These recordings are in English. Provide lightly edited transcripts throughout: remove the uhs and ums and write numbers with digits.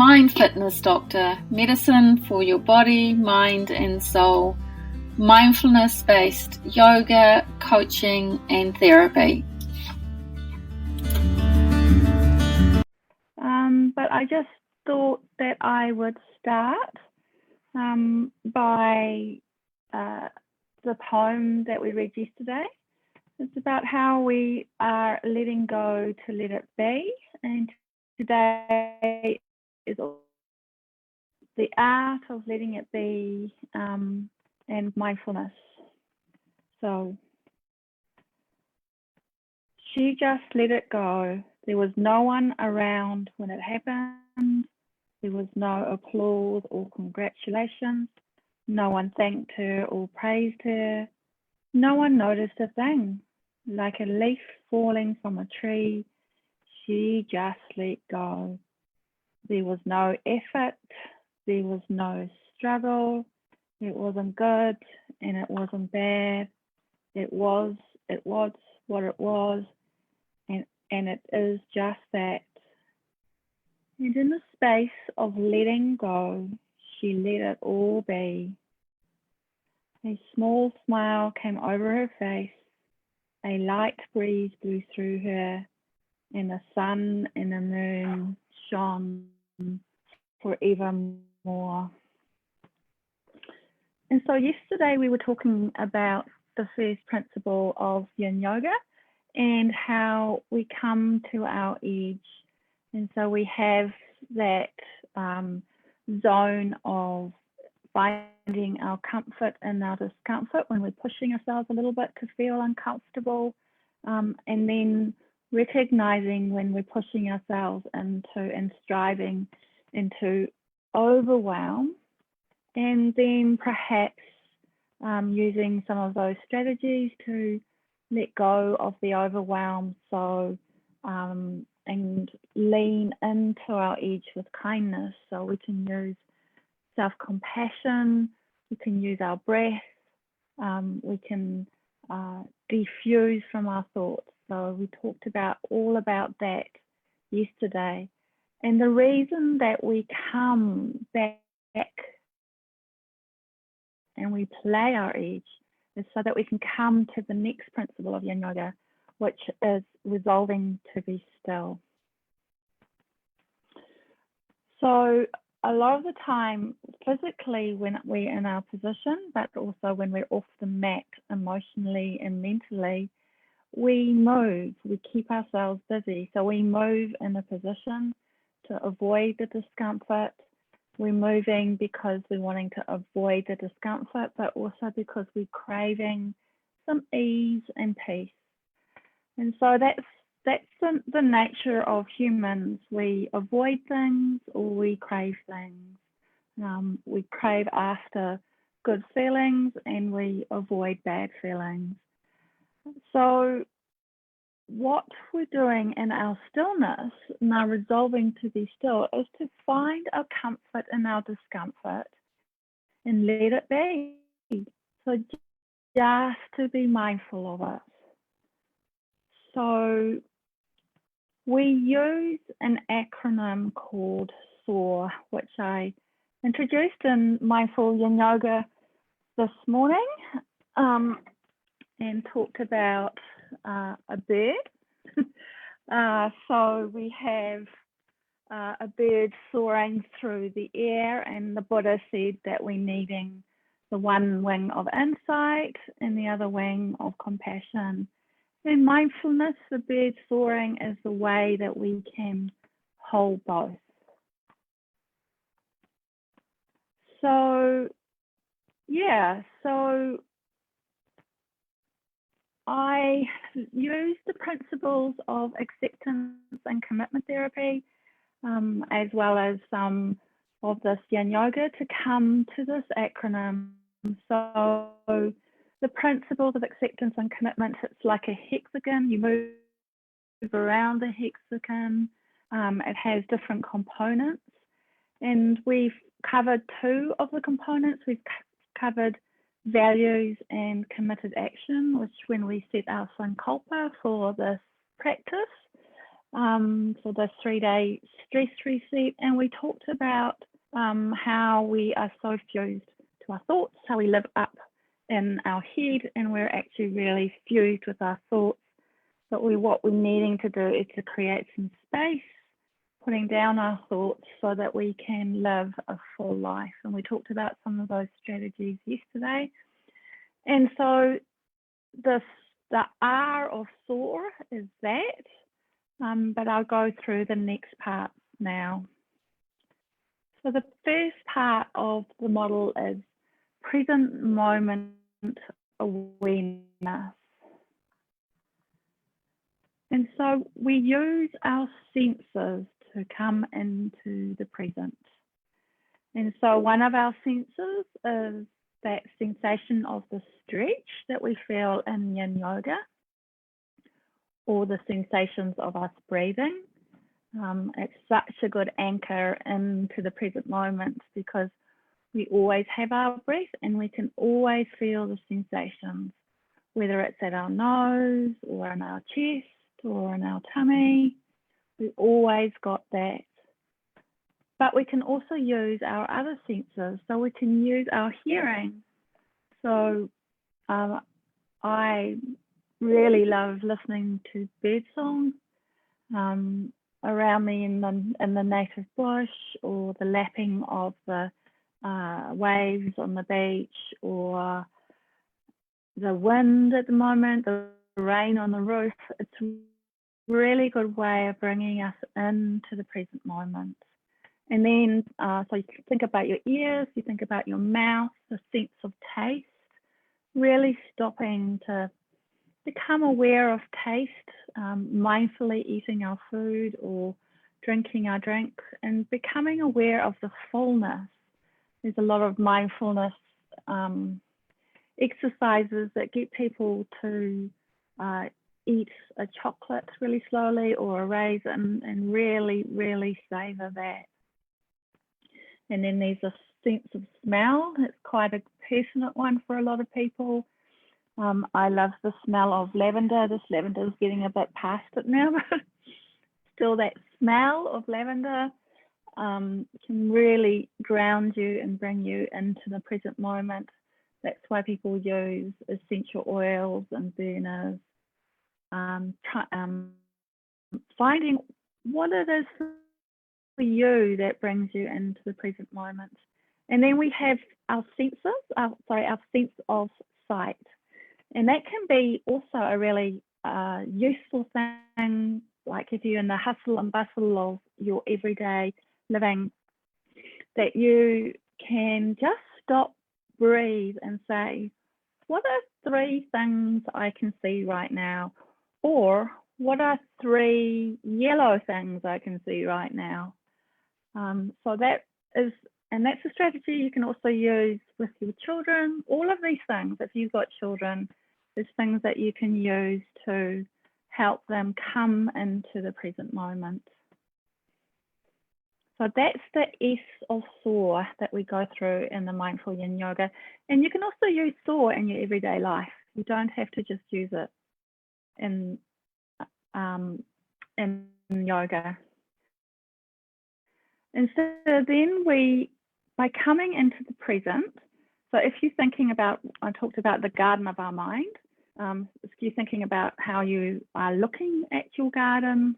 MindFitness Doctor, medicine for your body, mind and soul, mindfulness-based yoga, coaching and therapy. But I just thought that I would start by the poem that we read yesterday. It's about how we are letting go to let it be, and today is the art of letting it be and mindfulness. So she just let it go. There was no one around when it happened. There was no applause or congratulations. No one thanked her or praised her. No one noticed a thing. Like a leaf falling from a tree, she just let go. There was no effort. There was no struggle. It wasn't good and it wasn't bad. It was what it was, and it is just that. And in the space of letting go, she let it all be. A small smile came over her face. A light breeze blew through her, and the sun and the moon shone forevermore. And so yesterday we were talking about the first principle of Yin Yoga and how we come to our edge. And so we have that zone of finding our comfort and our discomfort when we're pushing ourselves a little bit to feel uncomfortable, and then recognizing when we're pushing ourselves into and striving into overwhelm, and then perhaps using some of those strategies to let go of the overwhelm, so and lean into our edge with kindness. So we can use self-compassion, we can use our breath, we can defuse from our thoughts. So we talked about all about that yesterday. And the reason that we come back and we play our edge is so that we can come to the next principle of Yin Yoga, which is resolving to be still. So a lot of the time, physically, when we're in our position, but also when we're off the mat emotionally and mentally, we move, we keep ourselves busy. So we move in a position to avoid the discomfort. We're moving because we're wanting to avoid the discomfort, but also because we're craving some ease and peace. And so that's the nature of humans. We avoid things or we crave things. We crave after good feelings and we avoid bad feelings. So what we're doing in our stillness, in our resolving to be still, is to find our comfort in our discomfort and let it be. So just to be mindful of it. So we use an acronym called SOAR, which I introduced in Mindful Yin Yoga this morning, and talked about a bird. So we have a bird soaring through the air, and the Buddha said that we're needing the one wing of insight and the other wing of compassion. In mindfulness, the bird soaring is the way that we can hold both. So, yeah, so I use the principles of acceptance and commitment therapy, as well as some of this Yin Yoga to come to this acronym. So the principles of acceptance and commitment, it's like a hexagon. You move around the hexagon. It has different components. And we've covered two of the components. We've covered values and committed action, which when we set our sankalpa for this practice, for the 3-day stress reset, and we talked about how we are so fused to our thoughts, how we live up in our head, and we're actually really fused with our thoughts. But what we're needing to do is to create some space, putting down our thoughts so that we can live a full life. And we talked about some of those strategies yesterday. And so the R of SOAR is that, but I'll go through the next part now. So the first part of the model is present moment awareness. And so we use our senses to come into the present. And so one of our senses is that sensation of the stretch that we feel in yin yoga, or the sensations of us breathing. It's such a good anchor into the present moment because we always have our breath and we can always feel the sensations, whether it's at our nose or in our chest or in our tummy. We always got that. But we can also use our other senses. So we can use our hearing. So I really love listening to birdsong around me in the native bush, or the lapping of the waves on the beach, or the wind at the moment, the rain on the roof. It's a really good way of bringing us into the present moment. And then, so you think about your ears, you think about your mouth, the sense of taste, really stopping to become aware of taste, mindfully eating our food or drinking our drink, and becoming aware of the fullness. There's a lot of mindfulness exercises that get people to eat a chocolate really slowly or a raisin and really, really savor that. And then there's a sense of smell. It's quite a passionate one for a lot of people. I love the smell of lavender. This lavender is getting a bit past it now, but still that smell of lavender can really ground you and bring you into the present moment. That's why people use essential oils and burners, finding what it is for you that brings you into the present moment. And then we have our senses, our sense of sight. And that can be also a really useful thing, like if you're in the hustle and bustle of your everyday living, that you can just stop, breathe and say, what are 3 things I can see right now? Or what are 3 yellow things I can see right now? So that is, and that's a strategy you can also use with your children. All of these things, if you've got children, there's things that you can use to help them come into the present moment. So that's the S of SOAR that we go through in the Mindful Yin Yoga. And you can also use SOAR in your everyday life. You don't have to just use it in yoga. And so then by coming into the present, so if you're thinking about, I talked about the garden of our mind, if you're thinking about how you are looking at your garden,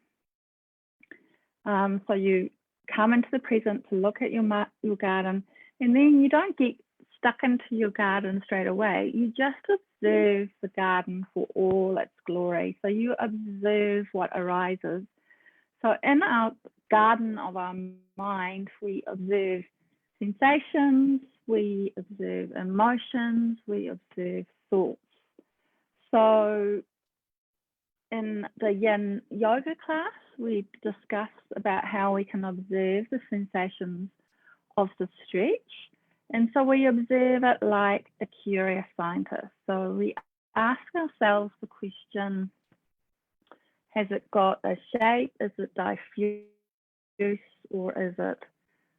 so you come into the present to look at your garden, and then you don't get stuck into your garden straight away. You just observe the garden for all its glory. So you observe what arises. So in our garden of our mind, we observe sensations, we observe emotions, we observe thoughts. So in the Yin Yoga class, we discussed about how we can observe the sensations of the stretch. And so we observe it like a curious scientist. So we ask ourselves the question, has it got a shape? Is it diffuse, or is it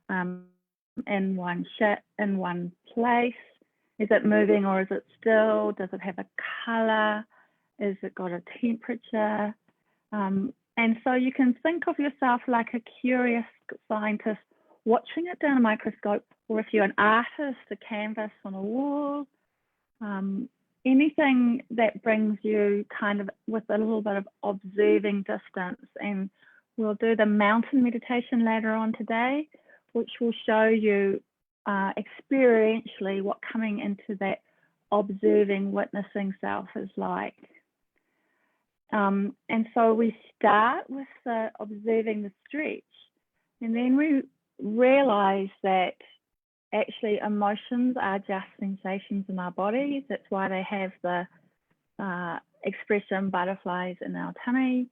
in one place? Is it moving or is it still? Does it have a color? Is it got a temperature? And so you can think of yourself like a curious scientist watching it down a microscope, or if you're an artist, a canvas on a wall, anything that brings you kind of with a little bit of observing distance. And we'll do the mountain meditation later on today, which will show you experientially what coming into that observing, witnessing self is like. And so we start with observing the stretch, and then we realize that actually emotions are just sensations in our bodies. That's why they have the expression butterflies in our tummy,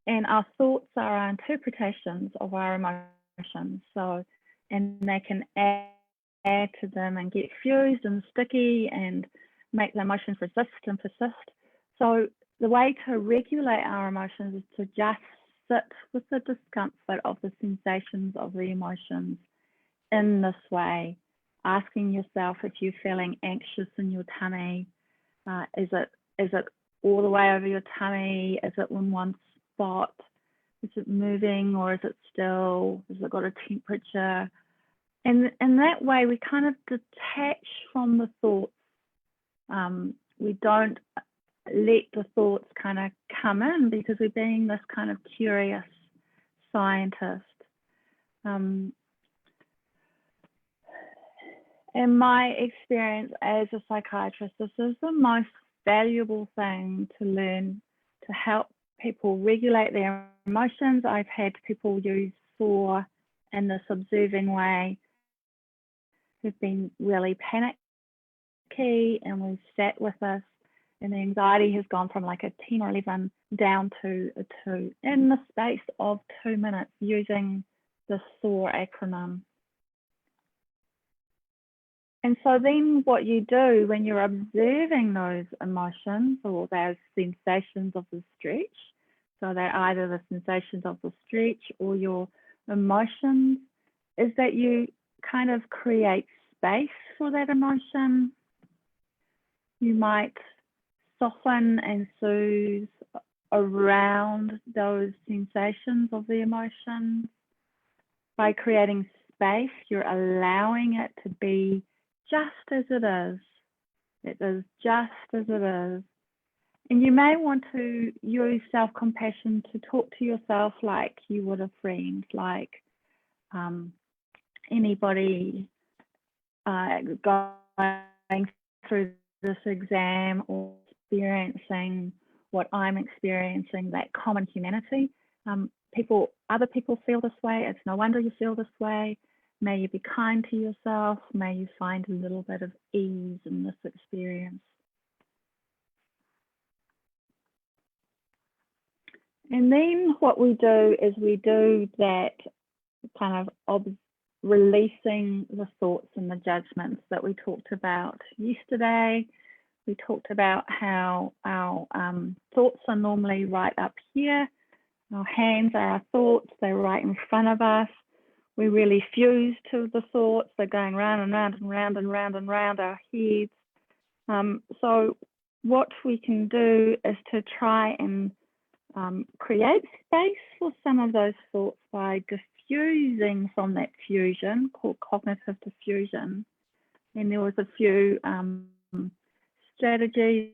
and our thoughts are our interpretations of our emotions. So, and they can add to them and get fused and sticky and make the emotions resist and persist. So the way to regulate our emotions is to just sit with the discomfort of the sensations of the emotions in this way, asking yourself if you're feeling anxious in your tummy. Is it all the way over your tummy? Is it in one spot? Is it moving, or is it still? Has it got a temperature? And in that way, we kind of detach from the thoughts. We don't let the thoughts kind of come in because we're being this kind of curious scientist. In my experience as a psychiatrist, this is the most valuable thing to learn to help people regulate their emotions. I've had people use SOAR in this observing way who've been really panicky, and we've sat with us, and the anxiety has gone from like a 10 or 11 down to a 2 in the space of 2 minutes using the SOAR acronym. And so then what you do when you're observing those emotions or those sensations of the stretch, so they're either the sensations of the stretch or your emotions, is that you kind of create space for that emotion. You might soften and soothe around those sensations of the emotions. By creating space, you're allowing it to be just as it is. It is just as it is. And you may want to use self-compassion to talk to yourself like you would a friend, like anybody going through this exam or experiencing what I'm experiencing, that common humanity. Other people feel this way. It's no wonder you feel this way. May you be kind to yourself. May you find a little bit of ease in this experience. And then what we do is we do that kind of releasing the thoughts and the judgments that we talked about yesterday. We talked about how our thoughts are normally right up here. Our hands are our thoughts. They're right in front of us. We really fuse to the thoughts. They're going round and round and round and round and round our heads. So what we can do is to try and create space for some of those thoughts by diffusing from that fusion called cognitive diffusion. And there was a few strategies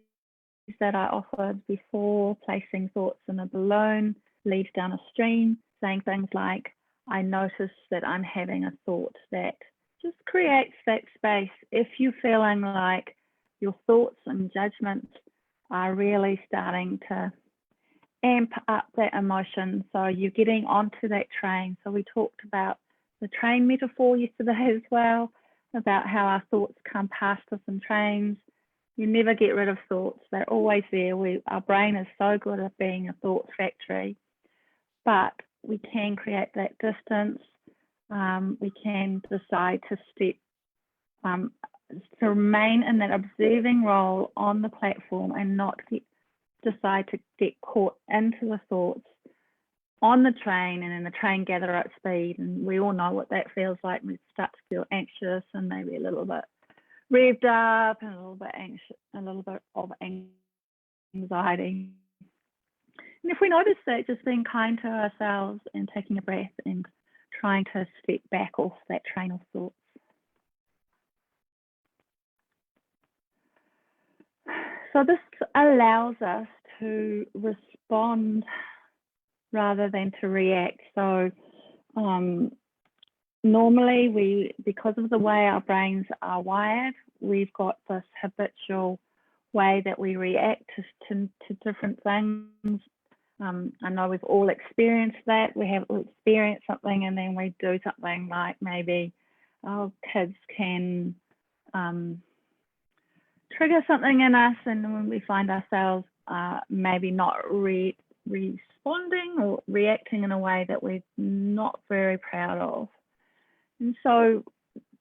that I offered before: placing thoughts in a balloon, leads down a stream, saying things like, I notice that I'm having a thought, that just creates that space. If you're feeling like your thoughts and judgments are really starting to amp up that emotion, so you're getting onto that train. So we talked about the train metaphor yesterday as well, about how our thoughts come past us in trains. You never get rid of thoughts. They're always there. Our brain is so good at being a thought factory, but we can create that distance. We can decide to to remain in that observing role on the platform and not decide to get caught into the thoughts on the train, and then the train gather up speed. And we all know what that feels like. We start to feel anxious and maybe a little bit revved up and a little bit anxious, a little bit of anxiety. And And if we notice that, just being kind to ourselves and taking a breath and trying to step back off that train of thoughts. So this allows us to respond rather than to react. So normally because of the way our brains are wired, we've got this habitual way that we react to different things. I know we've all experienced that. We have experienced something and then we do something, like maybe our kids can trigger something in us, and when we find ourselves maybe not responding or reacting in a way that we're not very proud of. And so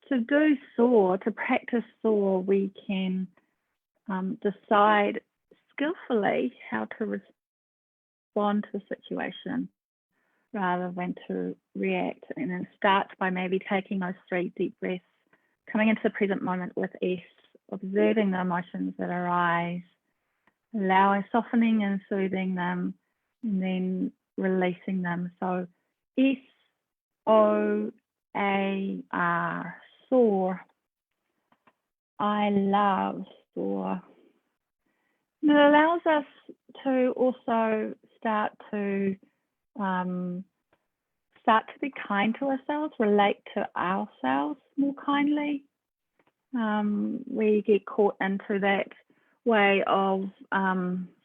to do SOAR, to practice SOAR, we can decide skillfully how to respond to the situation rather than to react. And then start by maybe taking those 3 deep breaths, coming into the present moment with S, observing the emotions that arise, softening and soothing them, and then releasing them. So SOAR, SOAR. I love SOAR. And it allows us to also start to be kind to ourselves, relate to ourselves more kindly. We get caught into that way of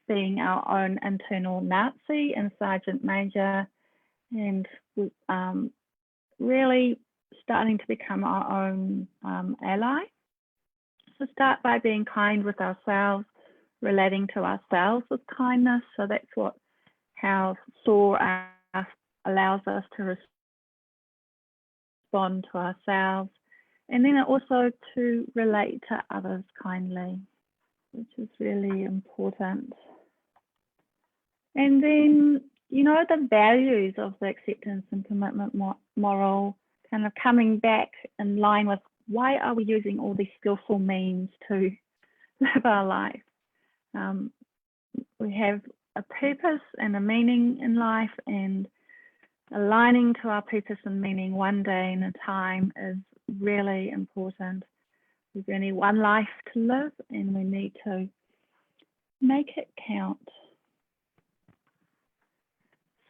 being our own internal Nazi and Sergeant Major, and really starting to become our own ally. So start by being kind with ourselves, relating to ourselves with kindness. So that's how SOAR allows us to respond to ourselves, and then also to relate to others kindly, which is really important. And then, the values of the acceptance and commitment model, kind of coming back in line with why are we using all these skillful means to live our life. We have a purpose and a meaning in life, and aligning to our purpose and meaning one day at a time is really important. There's only one life to live, and we need to make it count.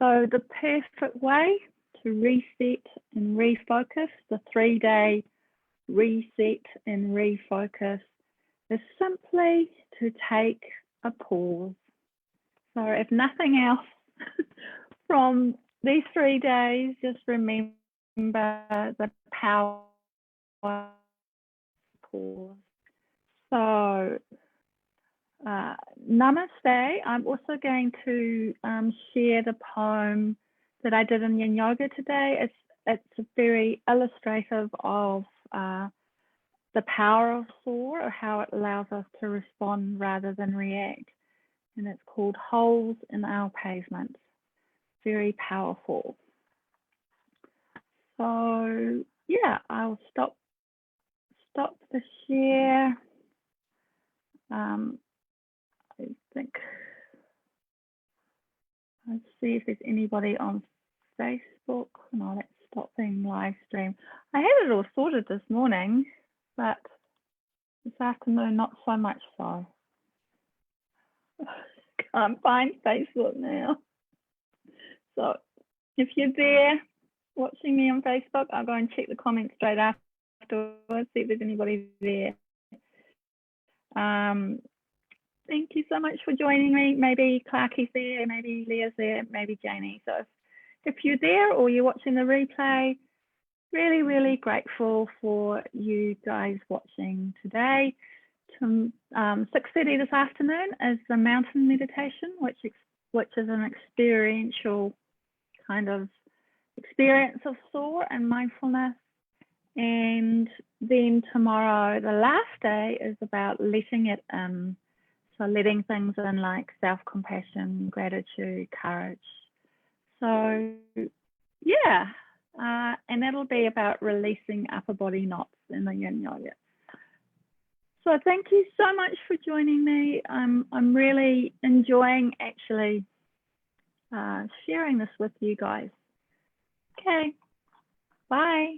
So the perfect way to reset and refocus, the 3-day reset and refocus, is simply to take a pause. So if nothing else from these 3 days, just remember the power of pause. So namaste. I'm also going to share the poem that I did in Yin Yoga today. It's very illustrative of the power of SOAR, or how it allows us to respond rather than react. And it's called Holes in Our Pavement. Very powerful. So yeah, I'll stop the share. I think, let's see if there's anybody on Facebook. No, let's stop being live stream. I had it all sorted this morning, but this afternoon not so much so. Can't find Facebook now. So if you're there watching me on Facebook, I'll go and check the comments straight afterwards, see if there's anybody there. Thank you so much for joining me. Maybe Clarky's there, maybe Leah's there, maybe Janie. So if you're there or you're watching the replay, really, really grateful for you guys watching today. 6:30 this afternoon is the mountain meditation, which is an experiential kind of experience of SOAR and mindfulness. And then tomorrow, the last day, is about letting it in. So letting things in, like self-compassion, gratitude, courage. So yeah, and that'll be about releasing upper body knots in the Yin Yoga. So thank you so much for joining me. I'm really enjoying actually sharing this with you guys. Okay, bye.